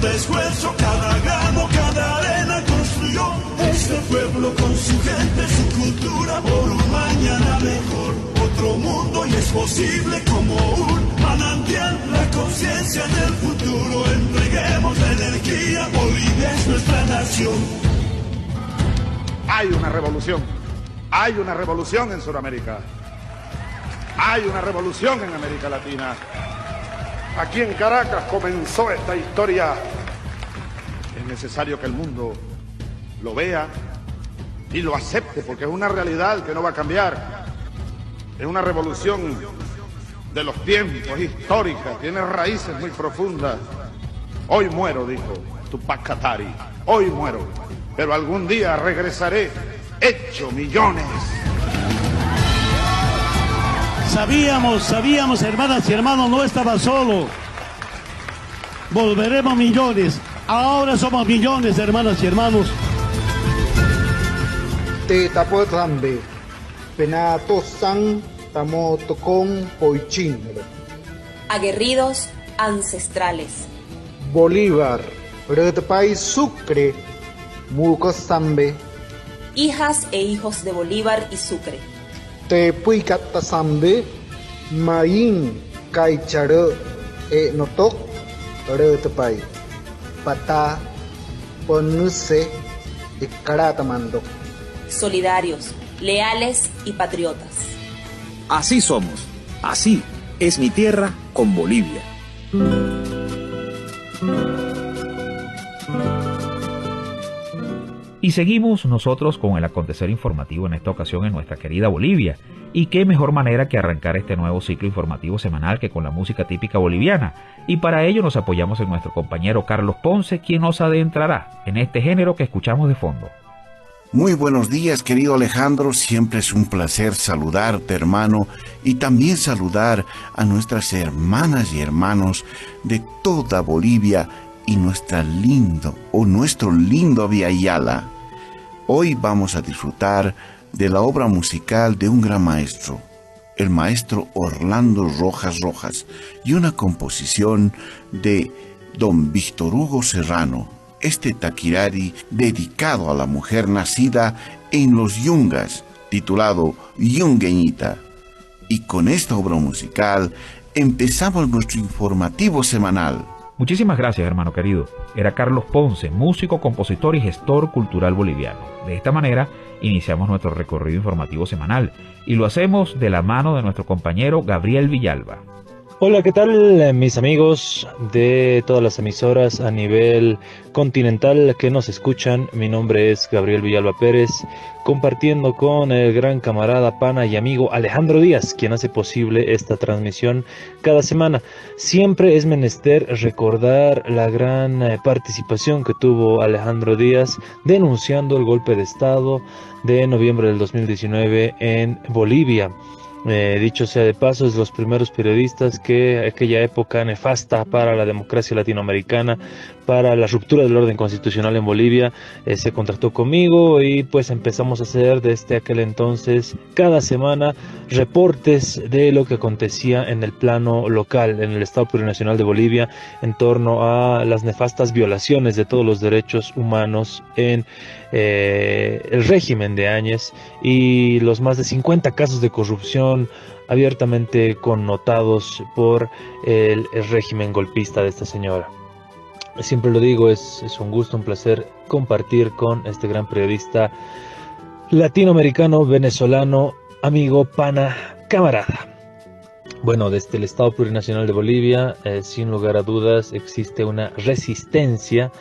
de esfuerzo, cada grano, cada arena construyó este pueblo con su gente, su cultura, por un mañana mejor. Otro mundo y es posible como un manantial, la conciencia del futuro. Entreguemos la energía, Bolivia es nuestra nación. Hay una revolución en Sudamérica, hay una revolución en América Latina. Aquí en Caracas comenzó esta historia. Es necesario que el mundo lo vea y lo acepte, porque es una realidad que no va a cambiar. Es una revolución de los tiempos, histórica, tiene raíces muy profundas. Hoy muero, dijo Tupac Katari, hoy muero, pero algún día regresaré hecho millones. Sabíamos, hermanas y hermanos, no estaba solo. Volveremos millones. Ahora somos millones, hermanas y hermanos. Te tapo tambe, penato san, tamo tocón poichin. Aguerridos ancestrales. Bolívar, Redpay Sucre, Muco Zambe. Hijas e hijos de Bolívar y Sucre. Te puicata Zambe, Maín, Caicharo, Notok, Redpay. Pata, Ponuse, y Caratamando. Solidarios, leales y patriotas. Así somos, así es mi tierra con Bolivia. Y seguimos nosotros con el acontecer informativo en esta ocasión en nuestra querida Bolivia. Y qué mejor manera que arrancar este nuevo ciclo informativo semanal que con la música típica boliviana. Y para ello nos apoyamos en nuestro compañero Carlos Ponce, quien nos adentrará en este género que escuchamos de fondo. Muy buenos días, querido Alejandro. Siempre es un placer saludarte, hermano, y también saludar a nuestras hermanas y hermanos de toda Bolivia y nuestro lindo Villa Yala. Hoy vamos a disfrutar de la obra musical de un gran maestro, el maestro Orlando Rojas Rojas, y una composición de don Víctor Hugo Serrano, este taquirari dedicado a la mujer nacida en los Yungas, titulado Yungueñita. Y con esta obra musical empezamos nuestro informativo semanal. Muchísimas gracias, hermano querido. Era Carlos Ponce, músico, compositor y gestor cultural boliviano. De esta manera, iniciamos nuestro recorrido informativo semanal y lo hacemos de la mano de nuestro compañero Gabriel Villalba. Hola, ¿qué tal mis amigos de todas las emisoras a nivel continental que nos escuchan? Mi nombre es Gabriel Villalba Pérez, compartiendo con el gran camarada, pana y amigo Alejandro Díaz, quien hace posible esta transmisión cada semana. Siempre es menester recordar la gran participación que tuvo Alejandro Díaz denunciando el golpe de Estado de noviembre del 2019 en Bolivia. Dicho sea de paso, es de los primeros periodistas que aquella época nefasta para la democracia latinoamericana, para la ruptura del orden constitucional en Bolivia, se contactó conmigo y pues empezamos a hacer desde aquel entonces cada semana reportes de lo que acontecía en el plano local, en el Estado Plurinacional de Bolivia, en torno a las nefastas violaciones de todos los derechos humanos en el régimen de Áñez y los más de 50 casos de corrupción abiertamente connotados por el régimen golpista de esta señora. Siempre lo digo, es un gusto, un placer compartir con este gran periodista latinoamericano, venezolano, amigo, pana, camarada. Bueno, desde el Estado Plurinacional de Bolivia, sin lugar a dudas, existe una resistencia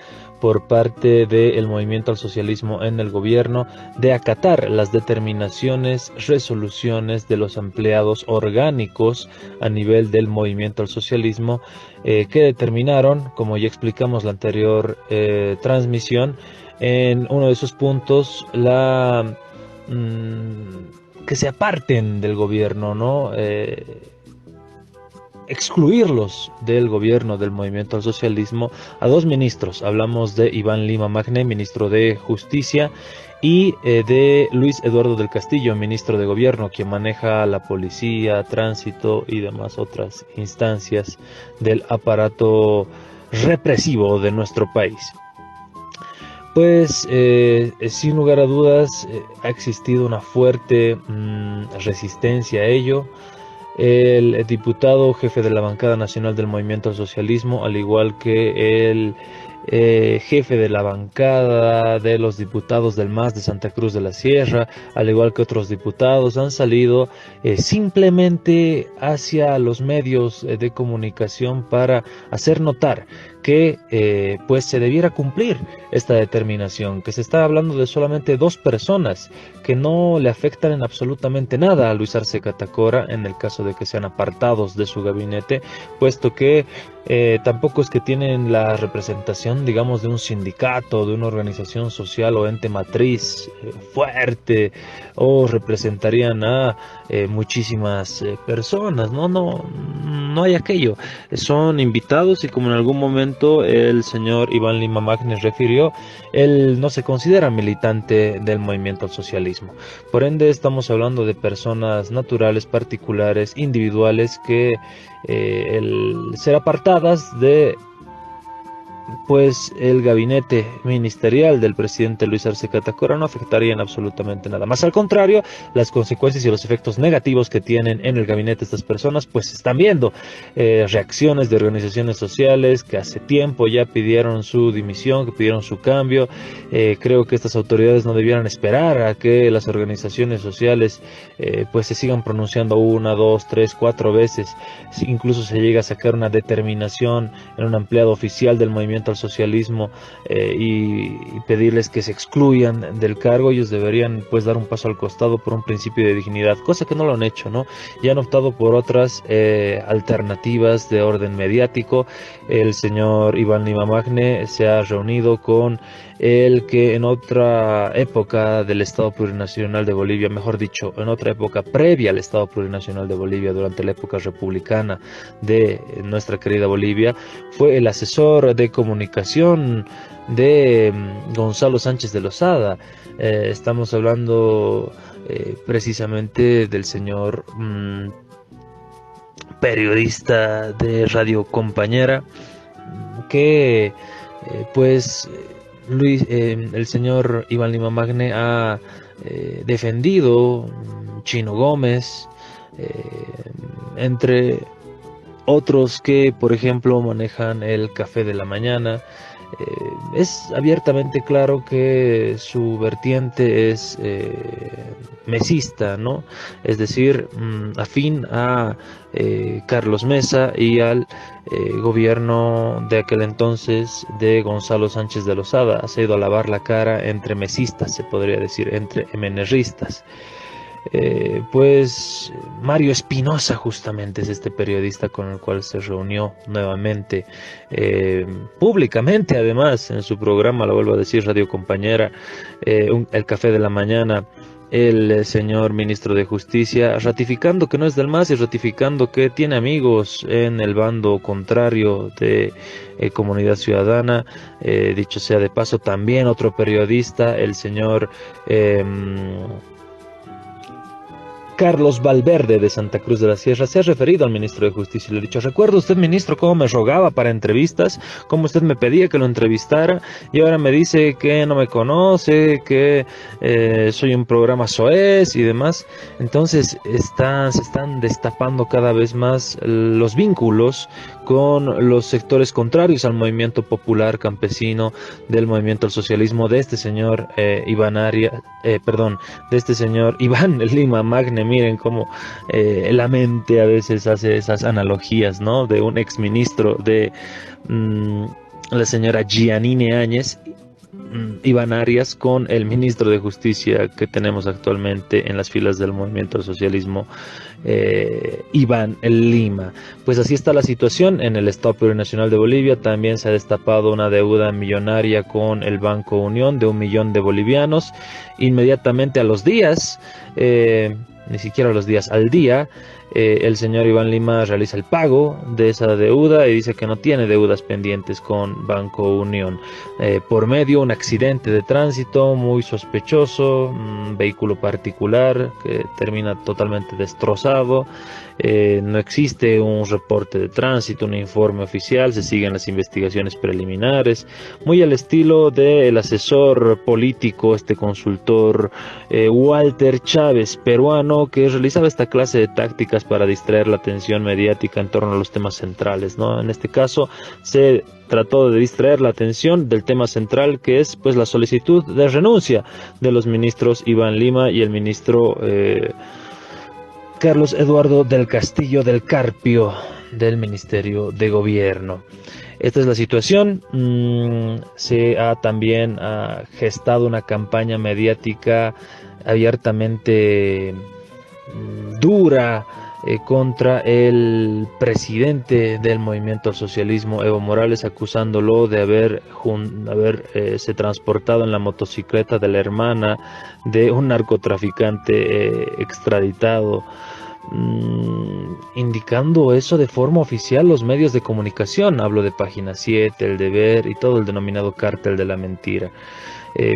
por parte del movimiento al socialismo en el gobierno de acatar las determinaciones, resoluciones de los empleados orgánicos a nivel del movimiento al socialismo que determinaron, como ya explicamos la anterior transmisión, en uno de esos puntos que se aparten del gobierno, ¿no? Excluirlos del gobierno del movimiento al socialismo a dos ministros. Hablamos de Iván Lima Magne, ministro de Justicia, y de Luis Eduardo del Castillo, ministro de Gobierno, quien maneja la policía, tránsito y demás otras instancias del aparato represivo de nuestro país. Pues sin lugar a dudas ha existido una fuerte resistencia a ello. El diputado jefe de la bancada nacional del Movimiento al Socialismo, al igual que el jefe de la bancada de los diputados del MAS de Santa Cruz de la Sierra, al igual que otros diputados, han salido simplemente hacia los medios de comunicación para hacer notar que pues se debiera cumplir esta determinación, que se está hablando de solamente 2 personas que no le afectan en absolutamente nada a Luis Arce Catacora en el caso de que sean apartados de su gabinete, puesto que tampoco es que tienen la representación, digamos, de un sindicato, de una organización social o ente matriz fuerte, o representarían a muchísimas personas. No hay aquello. Son invitados y, como en algún momento el señor Iván Lima Magne refirió, él no se considera militante del movimiento al socialismo. Por ende, estamos hablando de personas naturales, particulares, individuales, que el ser apartadas de pues el gabinete ministerial del presidente Luis Arce Catacora no afectarían absolutamente nada. Más al contrario, las consecuencias y los efectos negativos que tienen en el gabinete estas personas, pues se están viendo. Reacciones de organizaciones sociales que hace tiempo ya pidieron su dimisión, que pidieron su cambio. Creo que estas autoridades no debieran esperar a que las organizaciones sociales pues se sigan pronunciando 1, 2, 3, 4 veces. Si incluso se llega a sacar una determinación en un ampliado oficial del movimiento al socialismo y pedirles que se excluyan del cargo, ellos deberían pues dar un paso al costado por un principio de dignidad, cosa que no lo han hecho, ¿no? Y han optado por otras alternativas de orden mediático. El señor Iván Lima Magne se ha reunido con el que en otra época del Estado Plurinacional de Bolivia, mejor dicho, en otra época previa al Estado Plurinacional de Bolivia, durante la época republicana de nuestra querida Bolivia, fue el asesor de comunicación de Gonzalo Sánchez de Lozada. Estamos hablando precisamente del señor periodista de Radio Compañera, que pues el señor Iván Lima Magne ha defendido Chino Gómez, entre otros que, por ejemplo, manejan el Café de la Mañana. Es abiertamente claro que su vertiente es mesista, ¿no? Es decir, afín a Carlos Mesa y al gobierno de aquel entonces de Gonzalo Sánchez de Lozada. Se ha ido a lavar la cara entre mesistas, se podría decir, entre MNRistas. Pues Mario Espinosa justamente es este periodista con el cual se reunió nuevamente, públicamente además, en su programa, lo vuelvo a decir, Radio Compañera, el Café de la Mañana, el señor ministro de Justicia, ratificando que no es del MAS y ratificando que tiene amigos en el bando contrario de Comunidad Ciudadana. Dicho sea de paso, también otro periodista, el señor Carlos Valverde de Santa Cruz de la Sierra, se ha referido al ministro de Justicia y le ha dicho: ¿recuerda usted, ministro, cómo me rogaba para entrevistas? ¿Cómo usted me pedía que lo entrevistara? Y ahora me dice que no me conoce, que soy un programa soez y demás. Entonces se están destapando cada vez más los vínculos con los sectores contrarios al movimiento popular campesino, del movimiento al socialismo, de este señor de este señor Iván Lima Magne. Miren cómo la mente a veces hace esas analogías, ¿no? De un exministro de la señora Giannine Áñez, Iván Arias, con el ministro de Justicia que tenemos actualmente en las filas del movimiento al socialismo, Iván Lima. Pues así está la situación en el Estado Plurinacional de Bolivia. También se ha destapado una deuda millonaria con el Banco Unión de 1 millón de bolivianos. Inmediatamente a los días, ni siquiera a los días, al día, el señor Iván Lima realiza el pago de esa deuda y dice que no tiene deudas pendientes con Banco Unión. Por medio un accidente de tránsito muy sospechoso, un vehículo particular que termina totalmente destrozado, no existe un reporte de tránsito, un informe oficial, se siguen las investigaciones preliminares, muy al estilo del asesor político, este consultor Walter Chávez, peruano, que realizaba esta clase de tácticas para distraer la atención mediática en torno a los temas centrales, ¿no? En este caso se trató de distraer la atención del tema central, que es pues la solicitud de renuncia de los ministros Iván Lima y el ministro Carlos Eduardo del Castillo del Carpio del Ministerio de Gobierno. Esta es la situación. Se ha también gestado una campaña mediática abiertamente dura contra el presidente del movimiento al socialismo, Evo Morales, acusándolo de haberse transportado en la motocicleta de la hermana de un narcotraficante extraditado, indicando eso de forma oficial los medios de comunicación. Hablo de Página 7, El Deber y todo el denominado cártel de la mentira.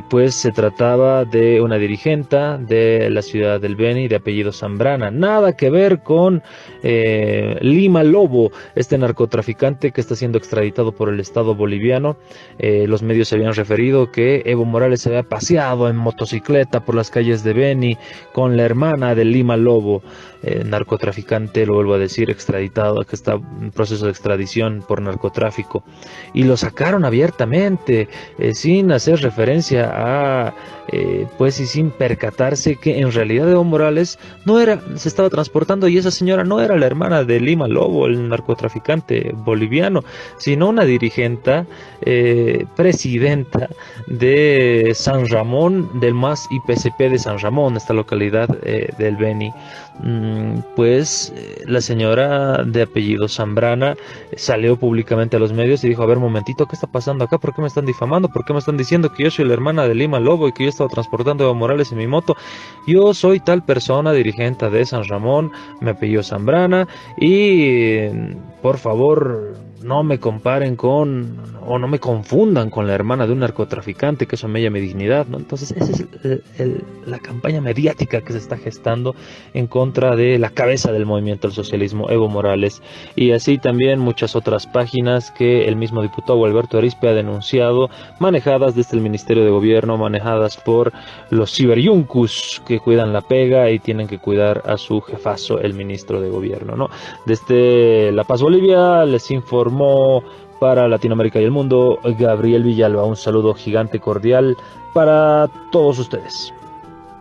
Pues se trataba de una dirigenta de la ciudad del Beni de apellido Zambrana, nada que ver con Lima Lobo, este narcotraficante que está siendo extraditado por el Estado boliviano. Los medios se habían referido que Evo Morales se había paseado en motocicleta por las calles de Beni con la hermana de Lima Lobo, narcotraficante, lo vuelvo a decir, extraditado, que está en proceso de extradición por narcotráfico, y lo sacaron abiertamente, sin hacer referencia a pues y sin percatarse que en realidad Evo Morales se estaba transportando, y esa señora no era la hermana de Lima Lobo, el narcotraficante boliviano, sino una dirigente, presidenta de San Ramón, del MAS IPCP de San Ramón, esta localidad del Beni. Pues la señora de apellido Zambrana salió públicamente a los medios y dijo: a ver, momentito, ¿qué está pasando acá? ¿Por qué me están difamando? ¿Por qué me están diciendo que yo soy la hermana de Lima Lobo y que yo estaba transportando a Evo Morales en mi moto? Yo soy tal persona, dirigente de San Ramón, me apellido Zambrana, y por favor no me comparen con, o no me confundan con la hermana de un narcotraficante, que eso me llame dignidad, ¿no? Entonces esa es la campaña mediática que se está gestando en contra de la cabeza del movimiento al socialismo, Evo Morales, y así también muchas otras páginas que el mismo diputado Alberto Arizpe ha denunciado, manejadas desde el Ministerio de Gobierno, manejadas por los ciberyuncus que cuidan la pega y tienen que cuidar a su jefazo, el ministro de Gobierno, ¿no? Desde La Paz, Bolivia, les informó para Latinoamérica y el mundo Gabriel Villalba. Un saludo gigante cordial para todos ustedes.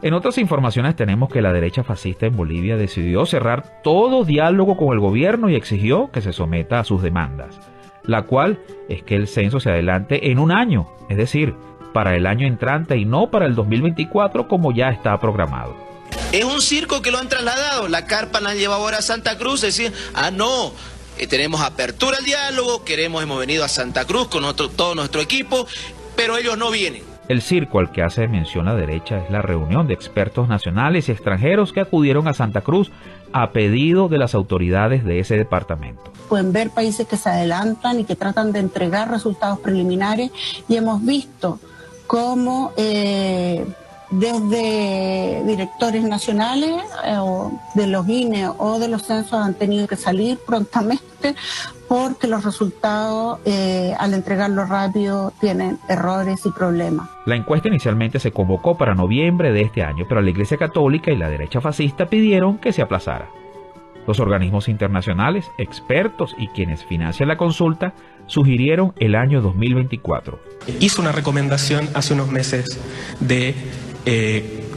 En otras informaciones tenemos que la derecha fascista en Bolivia decidió cerrar todo diálogo con el gobierno y exigió que se someta a sus demandas, la cual es que el censo se adelante en un año, es decir, para el año entrante y no para el 2024 como ya está programado. Es un circo que lo han trasladado, la carpa la han llevado ahora a Santa Cruz, decir, no, tenemos apertura al diálogo, hemos venido a Santa Cruz con todo nuestro equipo, pero ellos no vienen. El circo al que hace mención la derecha es la reunión de expertos nacionales y extranjeros que acudieron a Santa Cruz a pedido de las autoridades de ese departamento. Pueden ver países que se adelantan y que tratan de entregar resultados preliminares, y hemos visto cómo desde directores nacionales o de los INE o de los censos han tenido que salir prontamente porque los resultados al entregarlo rápido tienen errores y problemas. La encuesta inicialmente se convocó para noviembre de este año, pero la Iglesia Católica y la derecha fascista pidieron que se aplazara. Los organismos internacionales, expertos y quienes financian la consulta sugirieron el año 2024. Hizo una recomendación hace unos meses de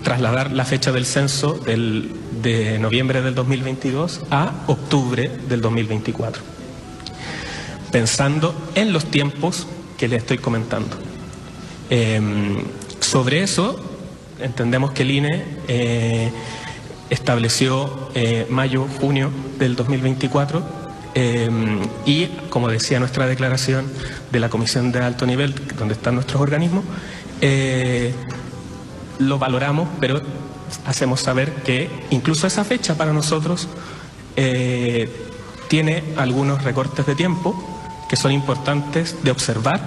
trasladar la fecha del censo de noviembre del 2022 a octubre del 2024, pensando en los tiempos que le estoy comentando. Sobre eso, entendemos que el INE estableció mayo-junio del 2024 y, como decía nuestra declaración de la Comisión de Alto Nivel, donde están nuestros organismos, lo valoramos, pero hacemos saber que incluso esa fecha para nosotros tiene algunos recortes de tiempo que son importantes de observar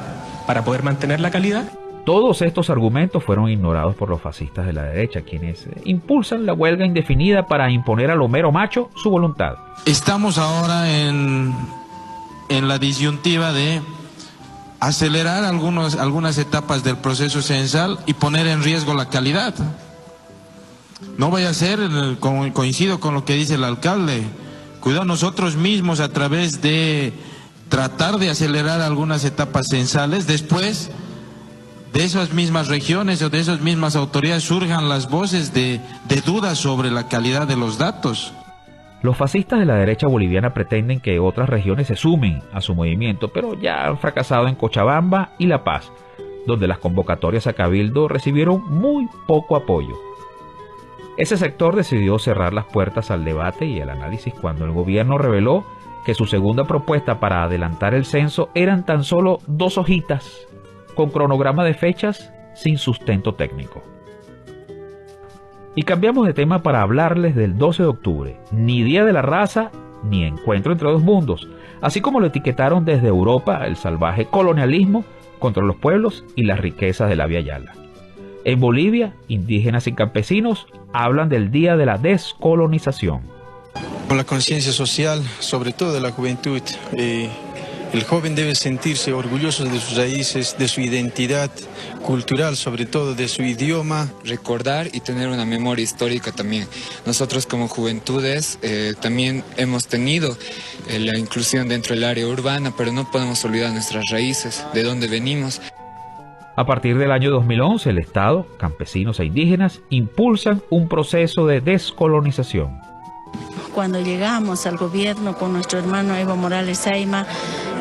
para poder mantener la calidad. Todos estos argumentos fueron ignorados por los fascistas de la derecha, quienes impulsan la huelga indefinida para imponer a lo mero macho su voluntad. Estamos ahora en la disyuntiva de acelerar algunas etapas del proceso censal y poner en riesgo la calidad. No vaya a ser, coincido con lo que dice el alcalde, cuidado nosotros mismos a través de tratar de acelerar algunas etapas censales, después de esas mismas regiones o de esas mismas autoridades surjan las voces de dudas sobre la calidad de los datos. Los fascistas de la derecha boliviana pretenden que otras regiones se sumen a su movimiento, pero ya han fracasado en Cochabamba y La Paz, donde las convocatorias a Cabildo recibieron muy poco apoyo. Ese sector decidió cerrar las puertas al debate y al análisis cuando el gobierno reveló que su segunda propuesta para adelantar el censo eran tan solo 2 hojitas, con cronograma de fechas sin sustento técnico. Y cambiamos de tema para hablarles del 12 de octubre, ni Día de la Raza, ni Encuentro entre dos mundos, así como lo etiquetaron desde Europa el salvaje colonialismo contra los pueblos y las riquezas de la Vía Yala. En Bolivia, indígenas y campesinos hablan del Día de la Descolonización. Con la conciencia social, sobre todo de la juventud, el joven debe sentirse orgulloso de sus raíces, de su identidad cultural, sobre todo de su idioma. Recordar y tener una memoria histórica también. Nosotros como juventudes también hemos tenido la inclusión dentro del área urbana, pero no podemos olvidar nuestras raíces, de dónde venimos. A partir del año 2011, el Estado, campesinos e indígenas impulsan un proceso de descolonización. Cuando llegamos al gobierno con nuestro hermano Evo Morales Ayma,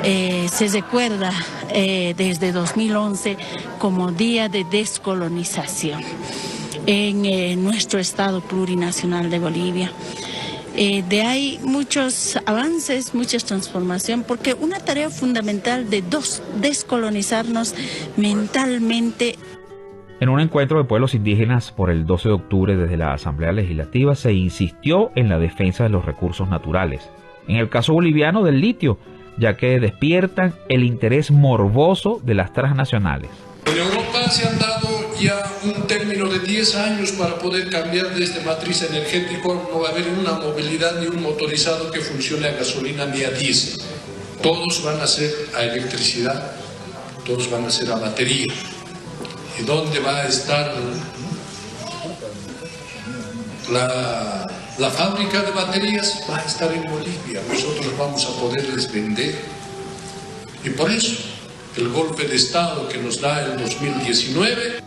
se recuerda desde 2011 como Día de Descolonización en nuestro Estado plurinacional de Bolivia. De ahí muchos avances, mucha transformación, porque una tarea fundamental de descolonizarnos mentalmente. En un encuentro de pueblos indígenas por el 12 de octubre desde la Asamblea Legislativa se insistió en la defensa de los recursos naturales. En el caso boliviano del litio, ya que despiertan el interés morboso de las transnacionales. En Europa se han dado ya un término de 10 años para poder cambiar de esta matriz energética. No va a haber una movilidad ni un motorizado que funcione a gasolina ni a diésel. Todos van a ser a electricidad, todos van a ser a batería. ¿Y dónde va a estar la fábrica de baterías? Va a estar en Bolivia. Nosotros vamos a poderles vender. Y por eso, el golpe de Estado que nos da el 2019...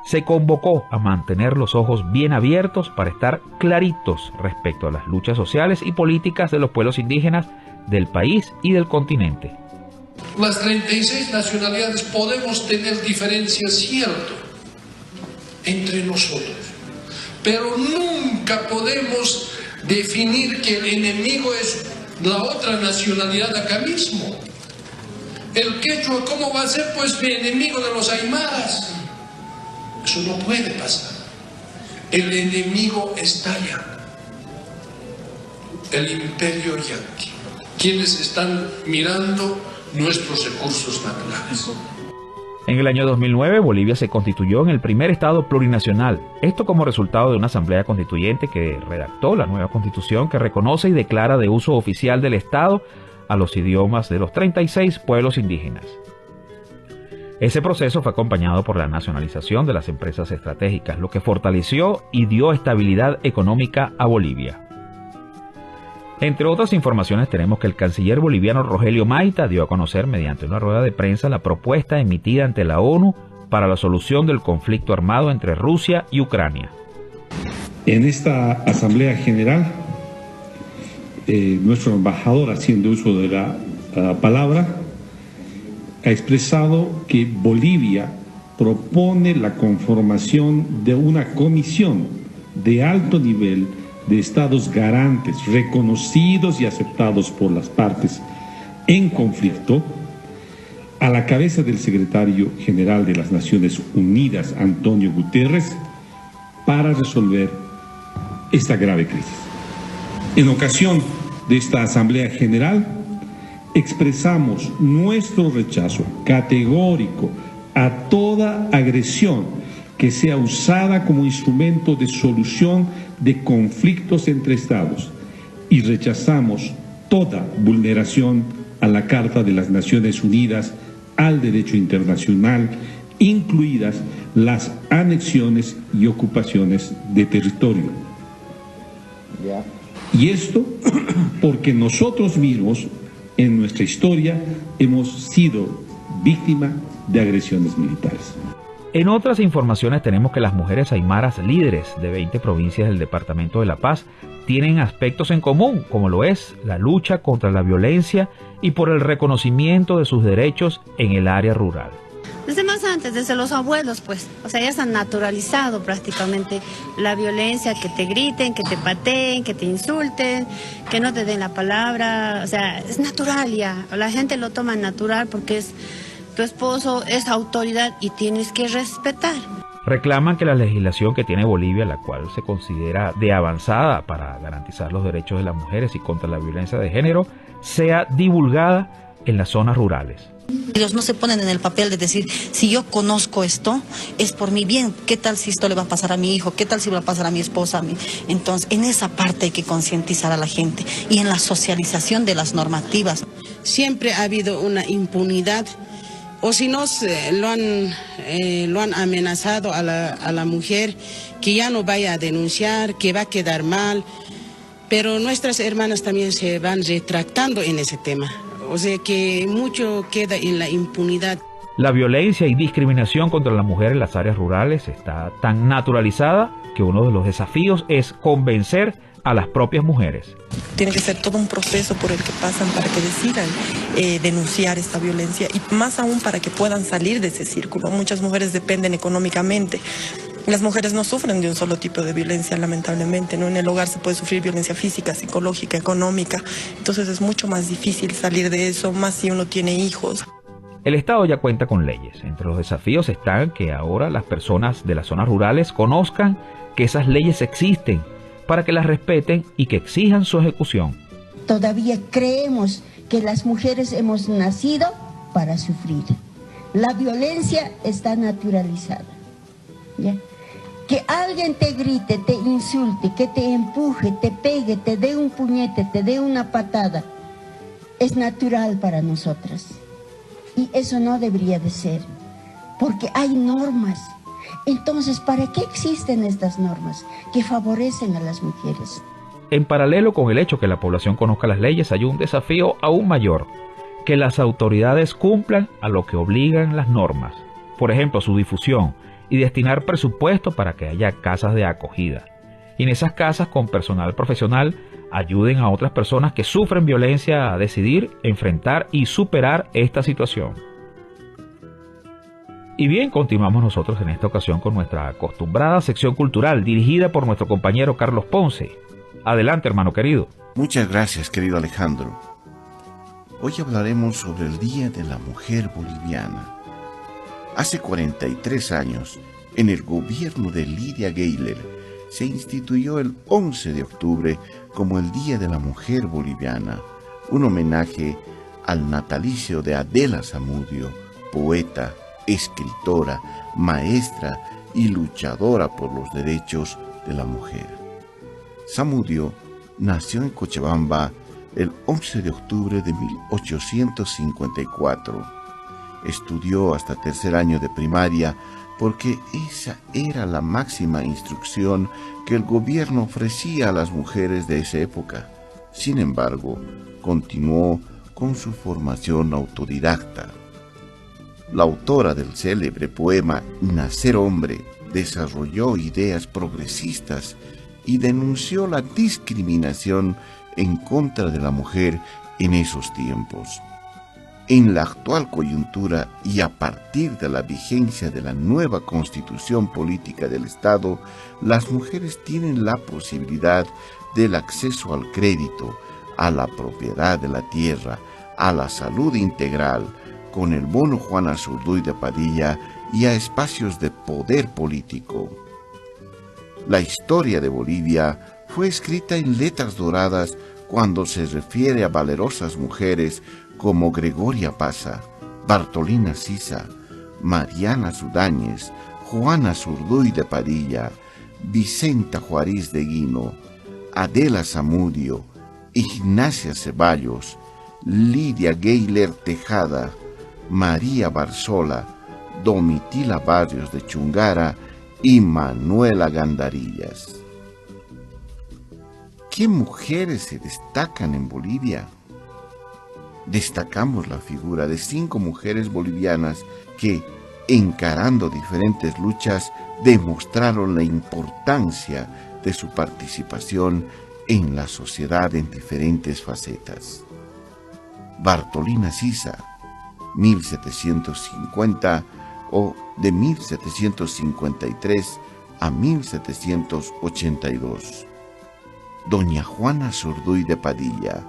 Se convocó a mantener los ojos bien abiertos para estar claritos respecto a las luchas sociales y políticas de los pueblos indígenas del país y del continente. Las 36 nacionalidades podemos tener diferencias, cierto, entre nosotros, pero nunca podemos definir que el enemigo es la otra nacionalidad acá mismo. El quechua, ¿cómo va a ser pues mi enemigo de los aymaras? Eso no puede pasar. El enemigo está allá, el imperio yanqui, quienes están mirando nuestros recursos naturales. En el año 2009, Bolivia se constituyó en el primer Estado plurinacional, esto como resultado de una asamblea constituyente que redactó la nueva constitución que reconoce y declara de uso oficial del Estado a los idiomas de los 36 pueblos indígenas. Ese proceso fue acompañado por la nacionalización de las empresas estratégicas, lo que fortaleció y dio estabilidad económica a Bolivia. Entre otras informaciones tenemos que el canciller boliviano Rogelio Maita dio a conocer mediante una rueda de prensa la propuesta emitida ante la ONU para la solución del conflicto armado entre Rusia y Ucrania. En esta Asamblea General, nuestro embajador, haciendo uso de la palabra, ha expresado que Bolivia propone la conformación de una comisión de alto nivel de estados garantes reconocidos y aceptados por las partes en conflicto, a la cabeza del secretario general de las Naciones Unidas, Antonio Guterres, para resolver esta grave crisis. En ocasión de esta Asamblea General, expresamos nuestro rechazo categórico a toda agresión que sea usada como instrumento de solución de conflictos entre Estados y rechazamos toda vulneración a la Carta de las Naciones Unidas, al derecho internacional, incluidas las anexiones y ocupaciones de territorio. Y esto porque nosotros mismos en nuestra historia hemos sido víctimas de agresiones militares. En otras informaciones tenemos que las mujeres aymaras líderes de 20 provincias del Departamento de La Paz tienen aspectos en común, como lo es la lucha contra la violencia y por el reconocimiento de sus derechos en el área rural. Desde más antes, desde los abuelos, pues, o sea, ya se han naturalizado prácticamente la violencia, que te griten, que te pateen, que te insulten, que no te den la palabra, o sea, es natural ya, la gente lo toma natural porque es tu esposo, es autoridad y tienes que respetar. Reclaman que la legislación que tiene Bolivia, la cual se considera de avanzada para garantizar los derechos de las mujeres y contra la violencia de género, sea divulgada en las zonas rurales. Ellos no se ponen en el papel de decir, si yo conozco esto, es por mi bien. ¿Qué tal si esto le va a pasar a mi hijo? ¿Qué tal si le va a pasar a mi esposa? A mí? Entonces, en esa parte hay que concientizar a la gente y en la socialización de las normativas. Siempre ha habido una impunidad, o si no, lo han amenazado a la mujer que ya no vaya a denunciar, que va a quedar mal, pero nuestras hermanas también se van retractando en ese tema. O sea que mucho queda en la impunidad. La violencia y discriminación contra la mujer en las áreas rurales está tan naturalizada que uno de los desafíos es convencer a las propias mujeres. Tiene que ser todo un proceso por el que pasan para que decidan denunciar esta violencia y más aún para que puedan salir de ese círculo. Muchas mujeres dependen económicamente. Las mujeres no sufren de un solo tipo de violencia, lamentablemente, ¿no? En el hogar se puede sufrir violencia física, psicológica, económica. Entonces es mucho más difícil salir de eso, más si uno tiene hijos. El Estado ya cuenta con leyes. Entre los desafíos están que ahora las personas de las zonas rurales conozcan que esas leyes existen para que las respeten y que exijan su ejecución. Todavía creemos que las mujeres hemos nacido para sufrir. La violencia está naturalizada. ¿Ya? Que alguien te grite, te insulte, que te empuje, te pegue, te dé un puñete, te dé una patada, es natural para nosotras. Y eso no debería de ser, porque hay normas. Entonces, ¿para qué existen estas normas que favorecen a las mujeres? En paralelo con el hecho que la población conozca las leyes, hay un desafío aún mayor, que las autoridades cumplan a lo que obligan las normas. Por ejemplo, su difusión y destinar presupuesto para que haya casas de acogida. Y en esas casas, con personal profesional, ayuden a otras personas que sufren violencia a decidir, enfrentar y superar esta situación. Y bien, continuamos nosotros en esta ocasión con nuestra acostumbrada sección cultural dirigida por nuestro compañero Carlos Ponce. Adelante, hermano querido. Muchas gracias, querido Alejandro. Hoy hablaremos sobre el Día de la Mujer Boliviana. Hace 43 años, en el gobierno de Lidia Gayler, se instituyó el 11 de octubre como el Día de la Mujer Boliviana, un homenaje al natalicio de Adela Zamudio, poeta, escritora, maestra y luchadora por los derechos de la mujer. Zamudio nació en Cochabamba el 11 de octubre de 1854. Estudió hasta tercer año de primaria porque esa era la máxima instrucción que el gobierno ofrecía a las mujeres de esa época. Sin embargo, continuó con su formación autodidacta. La autora del célebre poema Nacer hombre desarrolló ideas progresistas y denunció la discriminación en contra de la mujer en esos tiempos. En la actual coyuntura y a partir de la vigencia de la nueva Constitución Política del Estado, las mujeres tienen la posibilidad del acceso al crédito, a la propiedad de la tierra, a la salud integral, con el bono Juana Zurduy de Padilla y a espacios de poder político. La historia de Bolivia fue escrita en letras doradas cuando se refiere a valerosas mujeres como Gregoria Pasa, Bartolina Sisa, Mariana Sudáñez, Juana Zurduy de Padilla, Vicenta Juárez de Guino, Adela Zamudio, Ignacia Ceballos, Lidia Geiler Tejada, María Barzola, Domitila Barrios de Chungara y Manuela Gandarillas. ¿Qué mujeres se destacan en Bolivia? Destacamos la figura de 5 mujeres bolivianas que, encarando diferentes luchas, demostraron la importancia de su participación en la sociedad en diferentes facetas. Bartolina Sisa, 1750 o de 1753 a 1782. Doña Juana Zurduy de Padilla,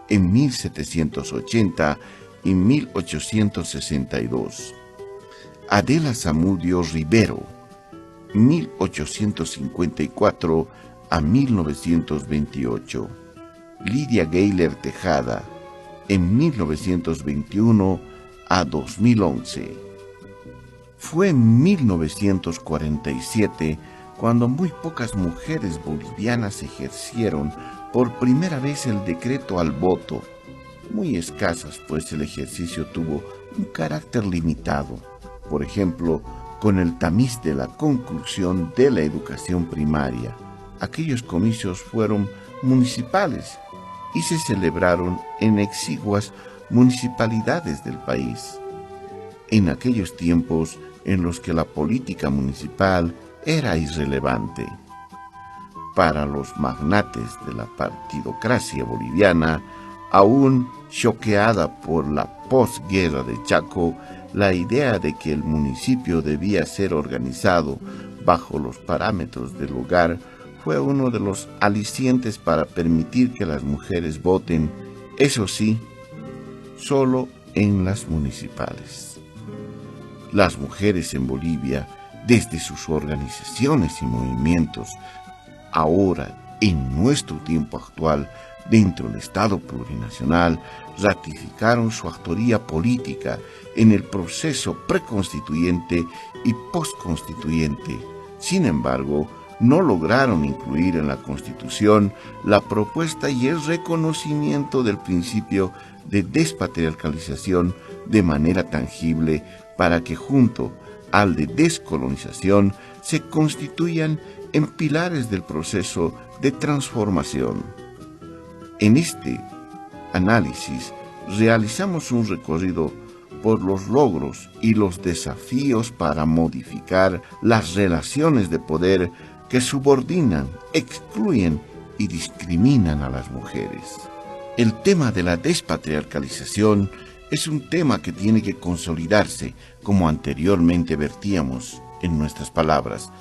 en 1780 y 1862. Adela Zamudio Rivero, 1854 a 1928. Lidia Geiler Tejada, en 1921 a 2011. Fue en 1947 cuando muy pocas mujeres bolivianas ejercieron por primera vez el decreto al voto. Muy escasas, pues el ejercicio tuvo un carácter limitado. Por ejemplo, con el tamiz de la conclusión de la educación primaria. Aquellos comicios fueron municipales y se celebraron en exiguas municipalidades del país. En aquellos tiempos en los que la política municipal era irrelevante. Para los magnates de la partidocracia boliviana, aún choqueada por la posguerra de Chaco, la idea de que el municipio debía ser organizado bajo los parámetros del hogar fue uno de los alicientes para permitir que las mujeres voten, eso sí, solo en las municipales. Las mujeres en Bolivia, desde sus organizaciones y movimientos, ahora, en nuestro tiempo actual, dentro del Estado plurinacional, ratificaron su autoría política en el proceso preconstituyente y postconstituyente. Sin embargo, no lograron incluir en la Constitución la propuesta y el reconocimiento del principio de despatriarcalización de manera tangible para que junto al de descolonización se constituyan en pilares del proceso de transformación. En este análisis realizamos un recorrido por los logros y los desafíos para modificar las relaciones de poder que subordinan, excluyen y discriminan a las mujeres. El tema de la despatriarcalización es un tema que tiene que consolidarse, como anteriormente vertíamos en nuestras palabras.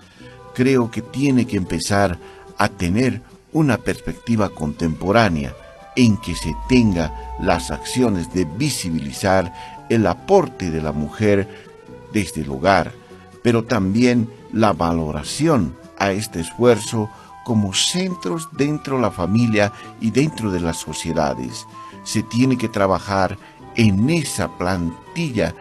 Creo que tiene que empezar a tener una perspectiva contemporánea en que se tenga las acciones de visibilizar el aporte de la mujer desde el hogar, pero también la valoración a este esfuerzo como centros dentro de la familia y dentro de las sociedades. Se tiene que trabajar en esa plantilla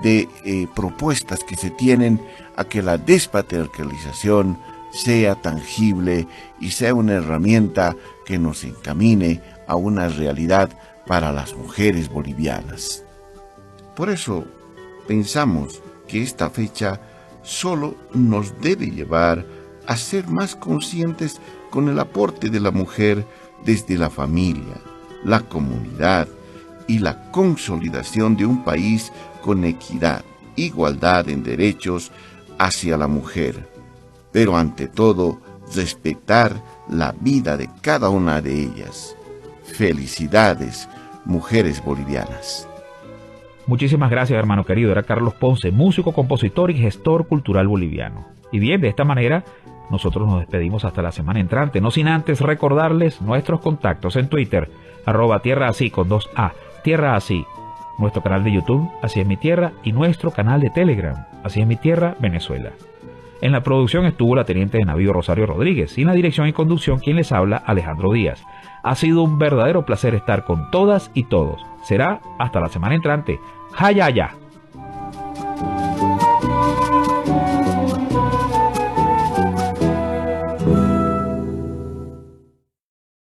de propuestas que se tienen a que la despatriarcalización sea tangible y sea una herramienta que nos encamine a una realidad para las mujeres bolivianas. Por eso pensamos que esta fecha solo nos debe llevar a ser más conscientes con el aporte de la mujer desde la familia, la comunidad y la consolidación de un país con equidad, igualdad en derechos hacia la mujer, pero ante todo respetar la vida de cada una de ellas. Felicidades, mujeres bolivianas. Muchísimas gracias, hermano querido. Era Carlos Ponce, músico, compositor y gestor cultural boliviano. Y bien, de esta manera nosotros nos despedimos hasta la semana entrante, no sin antes recordarles nuestros contactos en Twitter, @tierraasí con 2A, Tierra Así, nuestro canal de YouTube, Así es mi tierra, y nuestro canal de Telegram, Así es mi tierra, Venezuela. En la producción estuvo la teniente de navío Rosario Rodríguez, y en la dirección y conducción quien les habla, Alejandro Díaz. Ha sido un verdadero placer estar con todas y todos. Será hasta la semana entrante. ¡Jayaya!